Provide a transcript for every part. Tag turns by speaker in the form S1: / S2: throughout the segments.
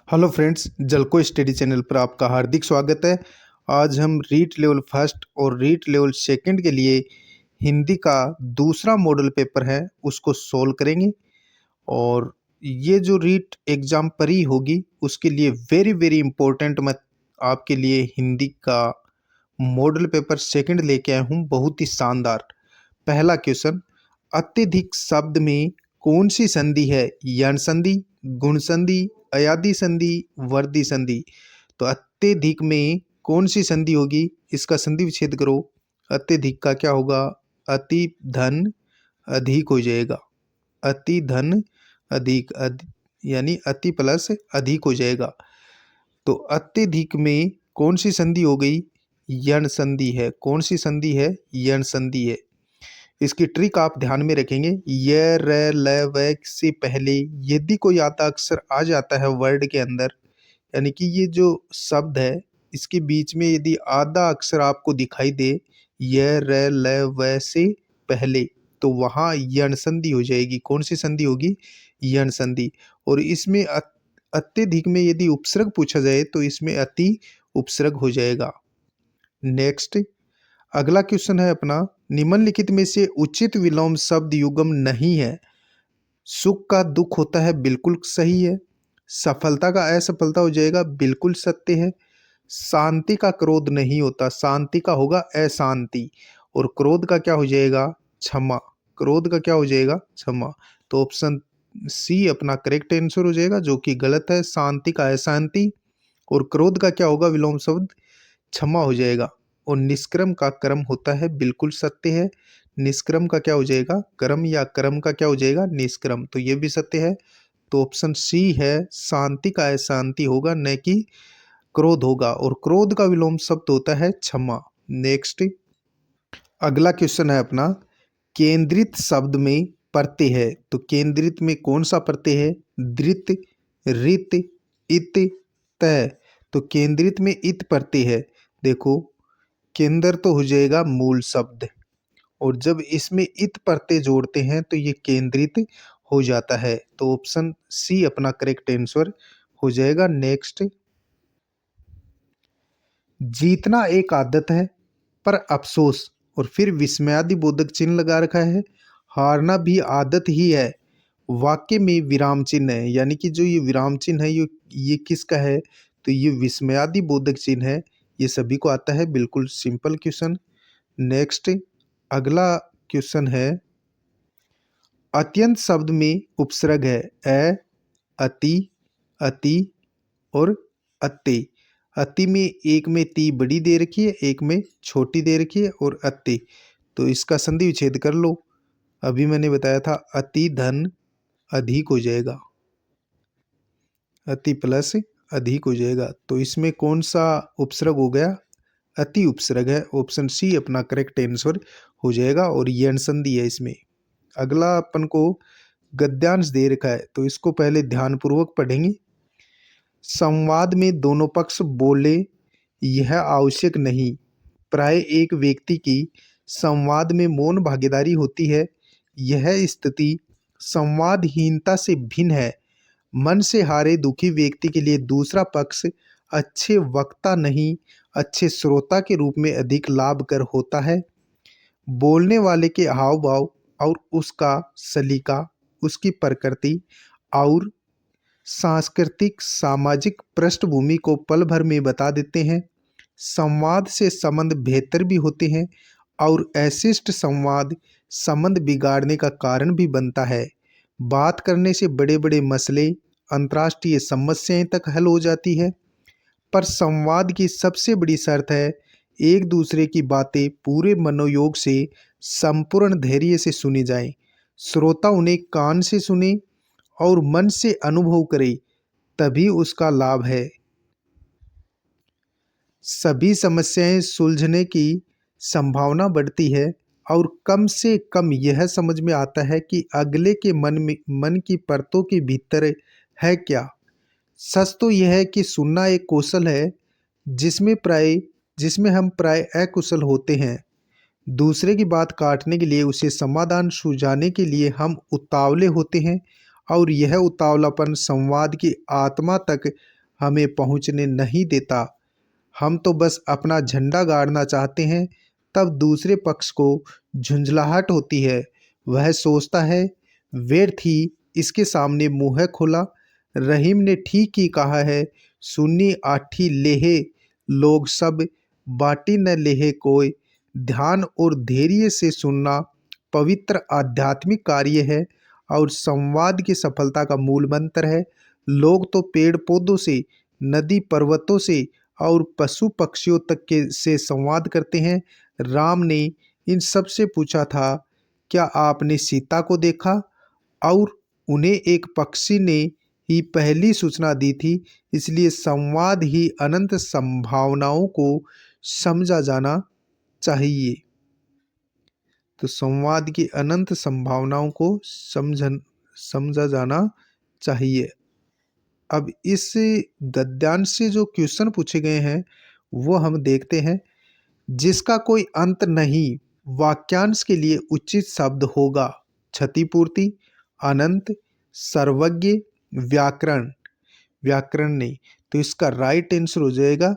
S1: Hello friends, जलको study channel पर आपका हार्दिक स्वागत है। आज हम रीट लेवल फर्स्ट और रीट लेवल सेकंड के लिए हिंदी का दूसरा मॉडल पेपर है उसको सोल्व करेंगे। और ये जो रीट एग्ज़ाम परी होगी उसके लिए वेरी वेरी इम्पोर्टेंट मैं आपके लिए हिंदी का मॉडल पेपर सेकंड लेके आया हूँ, बहुत ही शानदार। पहला क्वेश्चन, अत्यधिक शब्द में कौन सी संधि है? यण संधि, गुण संधि, अयादि संधि, वर्धी संधि। तो अत्यधिक में कौन सी संधि होगी? इसका संधि विच्छेद करो। अत्यधिक का क्या होगा? अति धन अधिक हो जाएगा। अति धन अधिक यानी अति प्लस अधिक हो जाएगा। तो अत्यधिक में कौन सी संधि हो गई? यण संधि है। कौन सी संधि है? यण संधि है। इसकी ट्रिक आप ध्यान में रखेंगे। य र ल व से पहले यदि कोई आता अक्षर आ जाता है वर्ड के अंदर, यानी कि ये जो शब्द है इसके बीच में यदि आधा अक्षर आपको दिखाई दे य र ल व से पहले, तो वहाँ यण संधि हो जाएगी। कौन सी संधि होगी? यण संधि। और इसमें अत्यधिक में यदि उपसर्ग पूछा जाए तो इसमें अति उपसर्ग हो जाएगा। नेक्स्ट, अगला क्वेश्चन है अपना, निम्नलिखित में से उचित विलोम शब्द युग्म नहीं है। सुख का दुख होता है, बिल्कुल सही है। सफलता का असफलता हो जाएगा, बिल्कुल सत्य है। शांति का क्रोध नहीं होता, शांति का होगा अशांति। और क्रोध का क्या हो जाएगा? क्षमा। क्रोध का क्या हो जाएगा? क्षमा। तो ऑप्शन सी अपना करेक्ट आंसर हो जाएगा, जो कि गलत है। शांति का अशांति और क्रोध का क्या होगा विलोम शब्द? क्षमा हो जाएगा। और निष्क्रम का कर्म होता है, बिल्कुल सत्य है। निष्क्रम का क्या हो जाएगा? कर्म, या कर्म का क्या हो जाएगा? निष्क्रम। तो ये भी सत्य है। तो ऑप्शन सी है, शांति का अशांति होगा, न कि क्रोध होगा। और क्रोध का विलोम शब्द होता है क्षमा। नेक्स्ट, अगला क्वेश्चन है अपना, केंद्रित शब्द में प्रत्यय है। तो केंद्रित में कौन सा प्रत्यय है? धृत, रित, इत, तय। तो केंद्रित में इत प्रत्यय है। देखो, केंद्र तो हो जाएगा मूल शब्द, और जब इसमें इत प्रत्यय जोड़ते हैं तो ये केंद्रित हो जाता है। तो ऑप्शन सी अपना करेक्ट आंसर हो जाएगा। नेक्स्ट, जीतना एक आदत है पर अफसोस, और फिर विस्मयादि बोधक चिन्ह लगा रखा है। हारना भी आदत ही है, वाक्य में विराम चिन्ह है। यानी कि जो ये विराम चिन्ह है ये किसका है? तो ये विस्मयादि बोधक चिन्ह है। ये सभी को आता है, बिल्कुल सिंपल क्वेश्चन। नेक्स्ट, अगला क्वेश्चन है, अत्यंत शब्द में उपसर्ग है अ, अति, अति और अति। अति में एक में ती बड़ी दे रखी है, एक में छोटी दे रखी है, और अति। तो इसका संधि विच्छेद कर लो। अभी मैंने बताया था अति धन अधिक हो जाएगा, अति प्लस अधिक हो जाएगा। तो इसमें कौन सा उपसर्ग हो गया? अति उपसर्ग है। ऑप्शन सी अपना करेक्ट आंसर हो जाएगा, और यण संधि है इसमें। अगला अपन को गद्यांश दे रखा है, तो इसको पहले ध्यानपूर्वक पढ़ेंगे। संवाद में दोनों पक्ष बोले यह आवश्यक नहीं। प्राय एक व्यक्ति की संवाद में मौन भागीदारी होती है। यह स्थिति संवादहीनता से भिन्न है। मन से हारे दुखी व्यक्ति के लिए दूसरा पक्ष अच्छे वक्ता नहीं, अच्छे श्रोता के रूप में अधिक लाभकर होता है। बोलने वाले के हाव भाव और उसका सलीका, उसकी प्रकृति और सांस्कृतिक सामाजिक पृष्ठभूमि को पल भर में बता देते हैं। संवाद से संबंध बेहतर भी होते हैं, और अशिष्ट संवाद संबंध बिगाड़ने का कारण भी बनता है। बात करने से बड़े बड़े मसले, अंतर्राष्ट्रीय समस्याएं तक हल हो जाती है। पर संवाद की सबसे बड़ी शर्त है एक दूसरे की बातें पूरे मनोयोग से, संपूर्ण धैर्य से सुनी जाएं। श्रोता उन्हें कान से सुने और मन से अनुभव करे, तभी उसका लाभ है। सभी समस्याएं सुलझने की संभावना बढ़ती है, और कम से कम यह समझ में आता है कि अगले के मन की परतों के भीतर है क्या। सच तो यह है कि सुनना एक कौशल है जिसमें हम प्राय अकुशल होते हैं। दूसरे की बात काटने के लिए, उसे समाधान सुझाने के लिए हम उतावले होते हैं, और यह उतावलापन संवाद की आत्मा तक हमें पहुंचने नहीं देता। हम तो बस अपना झंडा गाड़ना चाहते हैं। तब दूसरे पक्ष को झुंझलाहट होती है। वह सोचता है व्यर्थ ही इसके सामने मुँह खोला। रहीम ने ठीक ही कहा है, सुन्नी आठी लेहे लोग सब, बाटी न लेहे कोई। ध्यान और धैर्य से सुनना पवित्र आध्यात्मिक कार्य है और संवाद की सफलता का मूल मंत्र है। लोग तो पेड़ पौधों से, नदी पर्वतों से और पशु पक्षियों तक के से संवाद करते हैं। राम ने इन सब से पूछा था, क्या आपने सीता को देखा? और उन्हें एक पक्षी ने ही पहली सूचना दी थी। इसलिए संवाद ही अनंत संभावनाओं को समझा जाना चाहिए। तो संवाद की अनंत संभावनाओं को समझा जाना चाहिए। अब इस गद्यांश से जो क्वेश्चन पूछे गए हैं वो हम देखते हैं। जिसका कोई अंत नहीं, वाक्यांश के लिए उचित शब्द होगा क्षतिपूर्ति, अनंत, सर्वज्ञ, व्याकरण। व्याकरण नहीं, तो इसका राइट आंसर हो जाएगा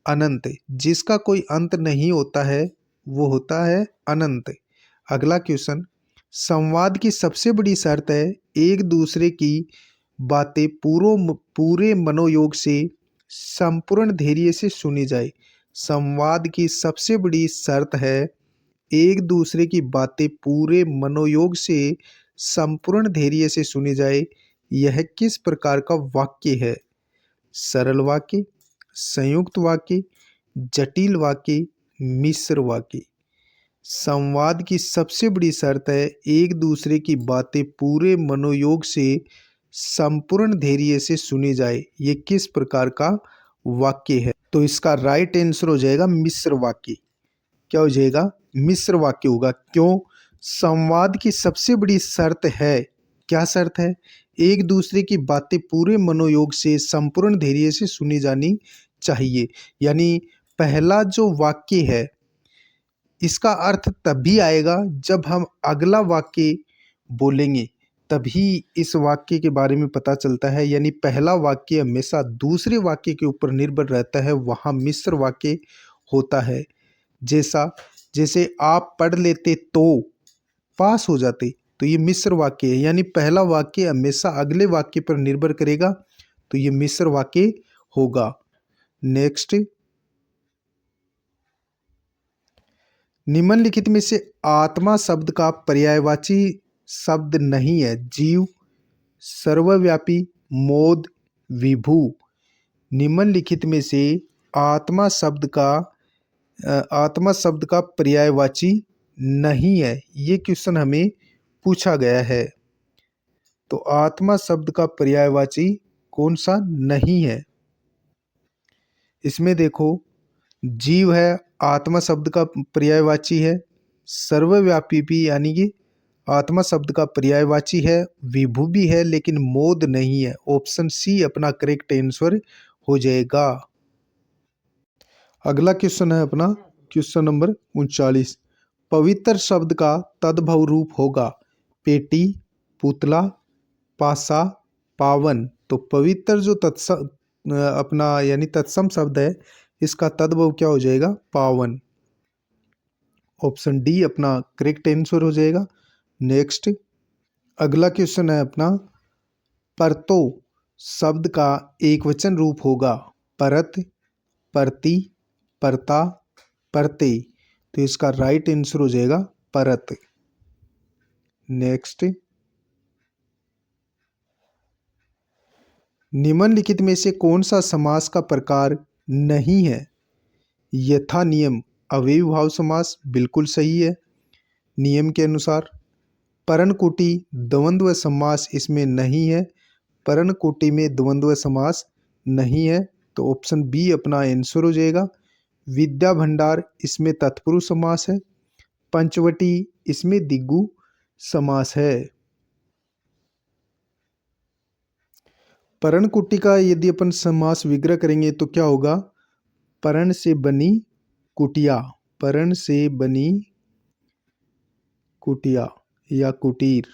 S1: अनंत। जिसका कोई अंत नहीं होता है वो होता है अनंत। अगला क्वेश्चन, संवाद की सबसे बड़ी शर्त है एक दूसरे की बातें पूरे मनोयोग से संपूर्ण धैर्य से सुनी जाए। संवाद की सबसे बड़ी शर्त है एक दूसरे की बातें पूरे मनोयोग से संपूर्ण धैर्य से सुनी जाए। यह किस प्रकार का वाक्य है? सरल वाक्य, संयुक्त वाक्य, जटिल वाक्य, मिश्र वाक्य। संवाद की सबसे बड़ी शर्त है एक दूसरे की बातें पूरे मनोयोग से संपूर्ण धैर्य से सुनी जाए। ये किस प्रकार का वाक्य है? तो इसका राइट आंसर हो जाएगा मिश्र वाक्य। क्या हो जाएगा? मिश्र वाक्य होगा। क्यों? संवाद की सबसे बड़ी शर्त है, क्या शर्त है? एक दूसरे की बातें पूरे मनोयोग से संपूर्ण धैर्य से सुनी जानी चाहिए। यानी पहला जो वाक्य है इसका अर्थ तभी आएगा जब हम अगला वाक्य बोलेंगे, तभी इस वाक्य के बारे में पता चलता है। यानी पहला वाक्य हमेशा दूसरे वाक्य के ऊपर निर्भर रहता है, वहाँ मिश्र वाक्य होता है। जैसे आप पढ़ लेते तो पास हो जाते, तो ये मिश्र वाक्य है। यानी पहला वाक्य हमेशा अगले वाक्य पर निर्भर करेगा, तो ये मिश्र वाक्य होगा। नेक्स्ट, निम्नलिखित में से आत्मा शब्द का पर्यायवाची शब्द नहीं है। जीव, सर्वव्यापी, मोद, विभू। निम्नलिखित में से आत्मा शब्द का पर्यायवाची नहीं है। ये क्वेश्चन हमें पूछा गया है। तो आत्मा शब्द का पर्यायवाची कौन सा नहीं है? इसमें देखो, जीव है, आत्मा शब्द का पर्यायवाची है। सर्वव्यापी भी यानी कि आत्मा शब्द का पर्यायवाची है। विभू भी है लेकिन मोद नहीं है। ऑप्शन सी अपना करेक्ट आंसर हो जाएगा। अगला क्वेश्चन है अपना क्वेश्चन नंबर 39। पवित्र शब्द का तद्भव रूप होगा पेटी, पुतला, पासा, पावन। तो पवित्र जो अपना यानी तत्सम शब्द है इसका तद्भव क्या हो जाएगा? पावन। ऑप्शन डी अपना करेक्ट आंसर हो जाएगा। नेक्स्ट, अगला क्वेश्चन है अपना परतो शब्द का एक वचन रूप होगा परत, परती, परता, परते। तो इसका राइट आंसर हो जाएगा परत। नेक्स्ट, निम्नलिखित में से कौन सा समास का प्रकार नहीं है? यथा नियम अव्ययीभाव समास बिल्कुल सही है नियम के अनुसार। परनकुटी द्वंद्व समास इसमें नहीं है। परनकुटी में द्वंद्व समास नहीं है, तो ऑप्शन बी अपना आंसर हो जाएगा। विद्या भंडार इसमें तत्पुरुष समास है। पंचवटी इसमें दिग्गु समास है। परनकुटी का यदि अपन समास विग्रह करेंगे तो क्या होगा? परण से बनी कुटिया, परण से बनी कुटिया या कुटीर।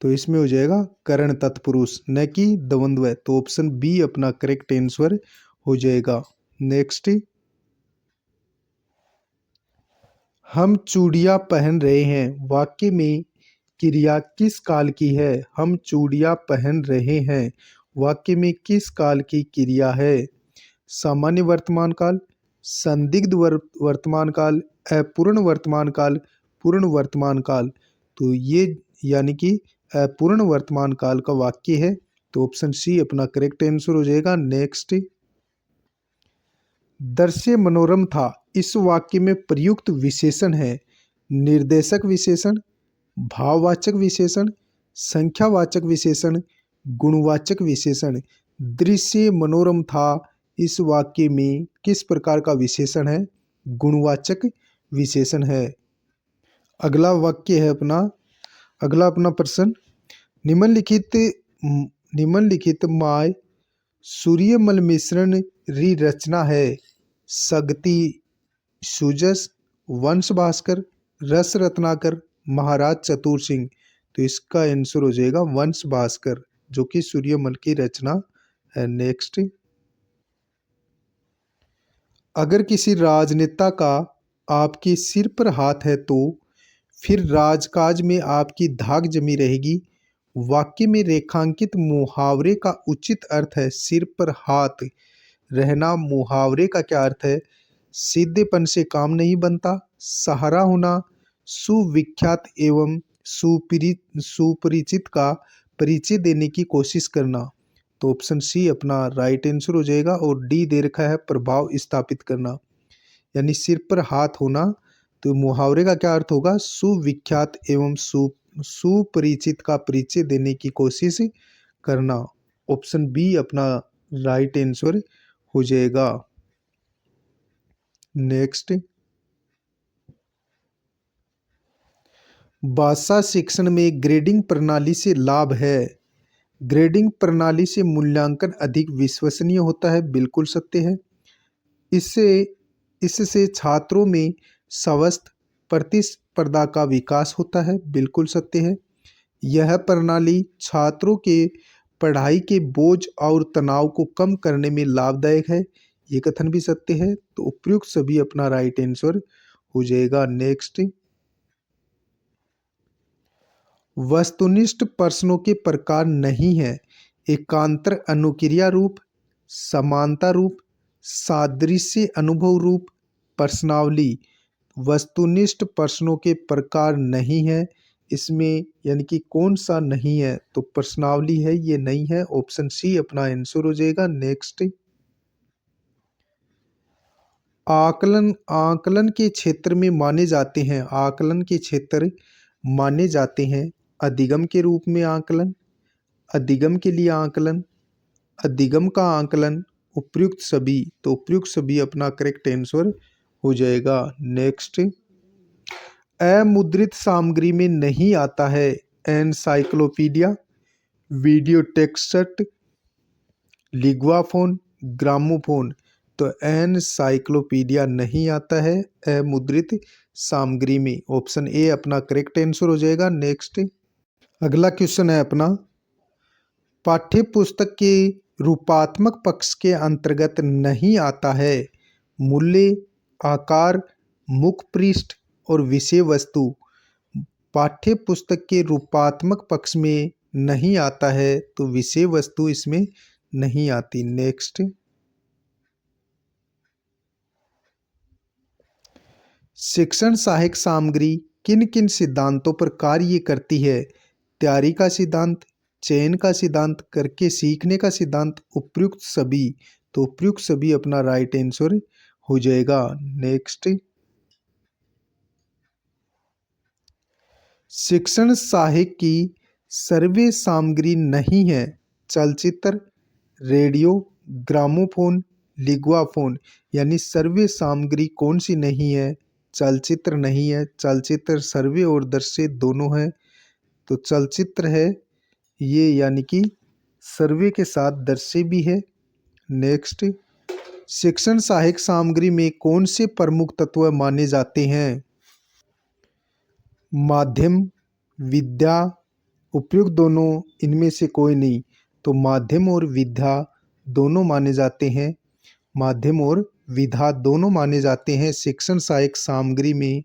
S1: तो इसमें हो जाएगा करण तत्पुरुष, न कि द्वंद्व। तो ऑप्शन बी अपना करेक्ट आंसर हो जाएगा। नेक्स्ट, हम चूड़ियां पहन रहे हैं वाक्य में क्रिया किस काल की है? हम चूड़ियां पहन रहे हैं वाक्य में किस काल की क्रिया है? सामान्य वर्तमान काल, संदिग्ध वर्तमान काल, अपूर्ण वर्तमान काल, पूर्ण वर्तमान काल। तो ये यानी कि अपूर्ण वर्तमान काल का वाक्य है। तो ऑप्शन सी अपना करेक्ट आंसर हो जाएगा। नेक्स्ट, दृश्य मनोरम था इस वाक्य में प्रयुक्त विशेषण है निर्देशक विशेषण, भाववाचक विशेषण, संख्यावाचक विशेषण, गुणवाचक विशेषण। दृश्य मनोरम था इस वाक्य में किस प्रकार का विशेषण है? गुणवाचक विशेषण है। अगला वाक्य है अपना, अगला अपना प्रश्न, निम्नलिखित निम्नलिखित माय सूर्यमल मिश्रण री रचना है सगती सुजस, वंश भास्कर, रस रत्नाकर, महाराज चतुर सिंह। तो इसका आंसर हो जाएगा वंश भास्कर, जो कि सूर्यमल की रचना है। नेक्स्ट, अगर किसी राजनेता का आपके सिर पर हाथ है तो फिर राजकाज में आपकी धाक जमी रहेगी। वाक्य में रेखांकित मुहावरे का उचित अर्थ है सिर पर हाथ रहना। मुहावरे का क्या अर्थ है? सीधेपन से काम नहीं बनता, सहारा होना, सुविख्यात एवं सुपरिचित का परिचय देने की कोशिश करना। तो ऑप्शन सी अपना राइट आंसर हो जाएगा। और डी दे रखा है प्रभाव स्थापित करना, यानी सिर पर हाथ होना। तो मुहावरे का क्या अर्थ होगा? सुविख्यात एवं सुपरिचित का परिचय देने की कोशिश करना। ऑप्शन बी अपना राइट आंसर हो जाएगा। नेक्स्ट, भाषा शिक्षण में ग्रेडिंग प्रणाली से लाभ है। ग्रेडिंग प्रणाली से मूल्यांकन अधिक विश्वसनीय होता है, बिल्कुल सत्य है। इससे इससे छात्रों में स्वस्थ प्रतिस्पर्धा का विकास होता है, बिल्कुल सत्य है। यह प्रणाली छात्रों के पढ़ाई के बोझ और तनाव को कम करने में लाभदायक है, ये कथन भी सत्य है। तो उपयुक्त सभी अपना राइट आंसर हो जाएगा। नेक्स्ट, वस्तुनिष्ठ प्रश्नों के प्रकार नहीं है एकांतर अनुक्रिया रूप, समानता रूप, सादृश्य अनुभव रूप, प्रश्नावली। वस्तुनिष्ठ प्रश्नों के प्रकार नहीं है इसमें, यानी कि कौन सा नहीं है? तो प्रश्नावली है, ये नहीं है। ऑप्शन सी अपना आंसर हो जाएगा। नेक्स्ट, आकलन आकलन के क्षेत्र में माने जाते हैं, आकलन के क्षेत्र माने जाते हैं अधिगम के रूप में आकलन, अधिगम के लिए आकलन, अधिगम का आकलन, उपयुक्त सभी। तो उपयुक्त सभी अपना करेक्ट आंसर हो जाएगा। नेक्स्ट, अमुद्रित सामग्री में नहीं आता है एनसाइक्लोपीडिया, वीडियो टेक्स्ट, लिग्वाफोन, ग्रामोफोन। तो एनसाइक्लोपीडिया नहीं आता है अमुद्रित सामग्री में। ऑप्शन ए अपना करेक्ट आंसर हो जाएगा। नेक्स्ट, अगला क्वेश्चन है अपना, पाठ्य पुस्तक के रूपात्मक पक्ष के अंतर्गत नहीं आता है मूल्य, आकार, मुख पृष्ठ और विषय वस्तु। पाठ्य पुस्तक के रूपात्मक पक्ष में नहीं आता है तो विषय वस्तु इसमें नहीं आती। नेक्स्ट, शिक्षण सहायक सामग्री किन किन सिद्धांतों पर कार्य करती है? तैयारी का सिद्धांत, चयन का सिद्धांत, करके सीखने का सिद्धांत, उपयुक्त सभी। तो उपयुक्त सभी अपना राइट आंसर हो जाएगा। नेक्स्ट, शिक्षण सहायक की सर्वे सामग्री नहीं है चलचित्र, रेडियो, ग्रामोफोन, लिग्वाफोन। यानी सर्वे सामग्री कौन सी नहीं है? चलचित्र नहीं है, चलचित्र सर्वे और दृश्य दोनों है। तो चलचित्र है ये, यानी कि सर्वे के साथ दृश्य भी है। नेक्स्ट, शिक्षण सहायक सामग्री में कौन से प्रमुख तत्व माने जाते हैं? माध्यम, विद्या, उपयुक्त दोनों इनमें से कोई नहीं, तो माध्यम और विधा दोनों माने जाते हैं। माध्यम और विधा दोनों माने जाते हैं। शिक्षण सहायक सामग्री में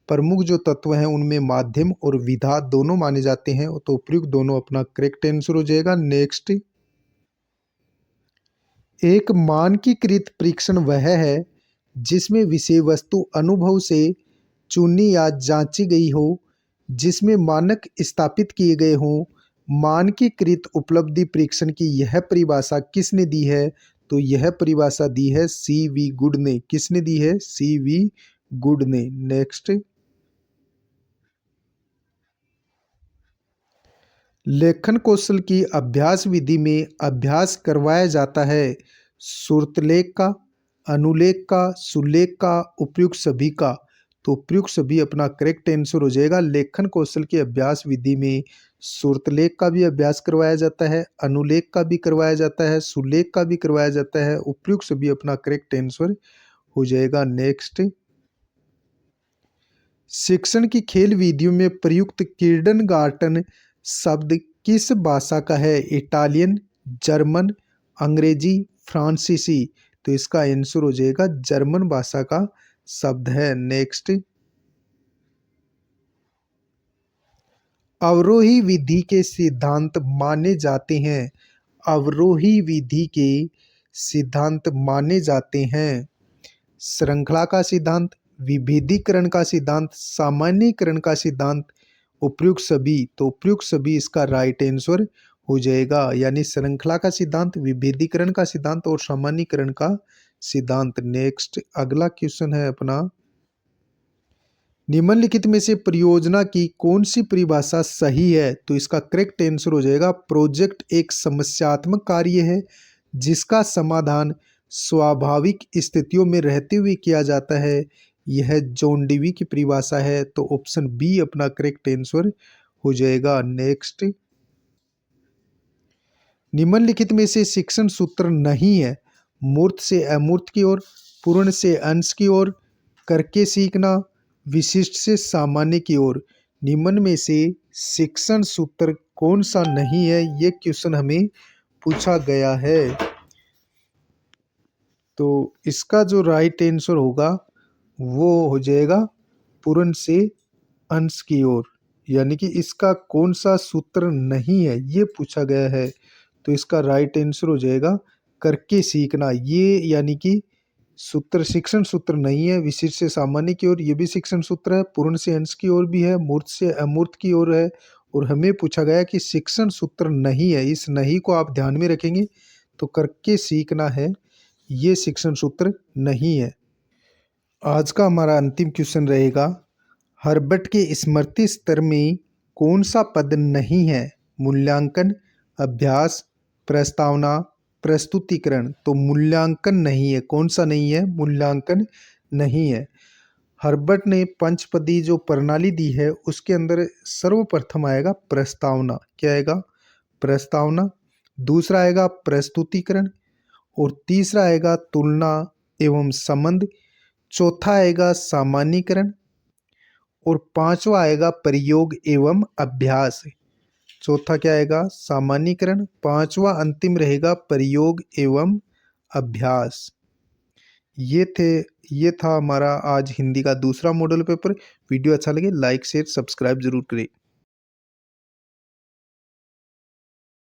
S1: प्रमुख जो तत्व हैं उनमें माध्यम और विधा दोनों माने जाते हैं, तो उपयुक्त दोनों अपना करेक्ट आंसर हो जाएगा। नेक्स्ट, एक मानकीकृत परीक्षण वह है जिसमें विषय वस्तु अनुभव से चुनी या जांची गई हो, जिसमें मानक स्थापित किए गए हों। मानकीकृत उपलब्धि परीक्षण की यह परिभाषा किसने दी है? तो यह परिभाषा दी है CV गुड ने। किसने दी है? CV गुड ने। नेक्स्ट, लेखन कौशल की अभ्यास विधि में अभ्यास करवाया जाता है श्रुतलेख का, अनुलेख का, सुलेख का, उपयुक्त सभी का। तो उपयुक्त सभी अपना करेक्ट आंसर हो जाएगा। लेखन कौशल की अभ्यास विधि में श्रुतलेख का भी अभ्यास करवाया जाता है, अनुलेख का भी करवाया जाता है, सुलेख का भी करवाया जाता है। उपयुक्त सभी अपना करेक्ट आंसर हो जाएगा। नेक्स्ट, शिक्षण की खेल विधियों में प्रयुक्त किंडरगार्टन शब्द किस भाषा का है? इटालियन, जर्मन, अंग्रेजी, फ्रांसीसी। तो इसका आंसर हो जाएगा जर्मन भाषा का शब्द है। नेक्स्ट, अवरोही विधि के सिद्धांत माने जाते हैं। अवरोही विधि के सिद्धांत माने जाते हैं श्रृंखला का सिद्धांत, विभेदीकरण का सिद्धांत, सामान्यीकरण का सिद्धांत, उपयुक्त सभी। तो उपयुक्त सभी इसका राइट आंसर हो जाएगा, यानी श्रृंखला का सिद्धांत, विभेदीकरण का सिद्धांत और सामान्यीकरण का सिद्धांत। नेक्स्ट, अगला क्वेश्चन है अपना, निम्नलिखित में से परियोजना की कौन सी परिभाषा सही है? तो इसका करेक्ट आंसर हो जाएगा प्रोजेक्ट एक समस्यात्मक कार्य है जिसका समाधान स्वाभाविक स्थितियों में रहते हुए किया जाता है। यह जॉन डीवी की परिभाषा है, तो ऑप्शन बी अपना करेक्ट आंसर हो जाएगा। नेक्स्ट, निम्नलिखित में से शिक्षण सूत्र नहीं है। मूर्त से अमूर्त की ओर, पूर्ण से अंश की ओर, करके सीखना, विशिष्ट से सामान्य की ओर। निम्न में से शिक्षण सूत्र कौन सा नहीं है? ये क्वेश्चन हमें पूछा गया है। तो इसका जो राइट आंसर होगा वो हो जाएगा पूर्ण से अंश की ओर, यानी कि इसका कौन सा सूत्र नहीं है ये पूछा गया है। तो इसका राइट आंसर हो जाएगा करके सीखना। ये यानी कि सूत्र शिक्षण सूत्र नहीं है। विशिष्ट से सामान्य की ओर ये भी शिक्षण सूत्र है, पूर्ण से अंश की ओर भी है, मूर्त से अमूर्त की ओर है। और हमें पूछा गया कि शिक्षण सूत्र नहीं है। इस नहीं को आप ध्यान में रखेंगे तो करके सीखना है, ये शिक्षण सूत्र नहीं है। आज का हमारा अंतिम क्वेश्चन रहेगा, हर्बट के स्मृति स्तर में कौन सा पद नहीं है? मूल्यांकन, अभ्यास, प्रस्तावना, प्रस्तुतिकरण। तो मूल्यांकन नहीं है। कौन सा नहीं है? मूल्यांकन नहीं है। हर्बट ने पंचपदी जो प्रणाली दी है उसके अंदर सर्वप्रथम आएगा प्रस्तावना। क्या आएगा? प्रस्तावना। दूसरा आएगा प्रस्तुतिकरण, और तीसरा आएगा तुलना एवं संबंध, चौथा आएगा सामान्यीकरण, और पांचवा आएगा प्रयोग एवं अभ्यास। चौथा क्या आएगा? सामान्यीकरण, पांचवा अंतिम रहेगा प्रयोग एवं अभ्यास। ये था हमारा आज हिंदी का दूसरा मॉडल पेपर। वीडियो अच्छा लगे लाइक शेयर सब्सक्राइब जरूर करें।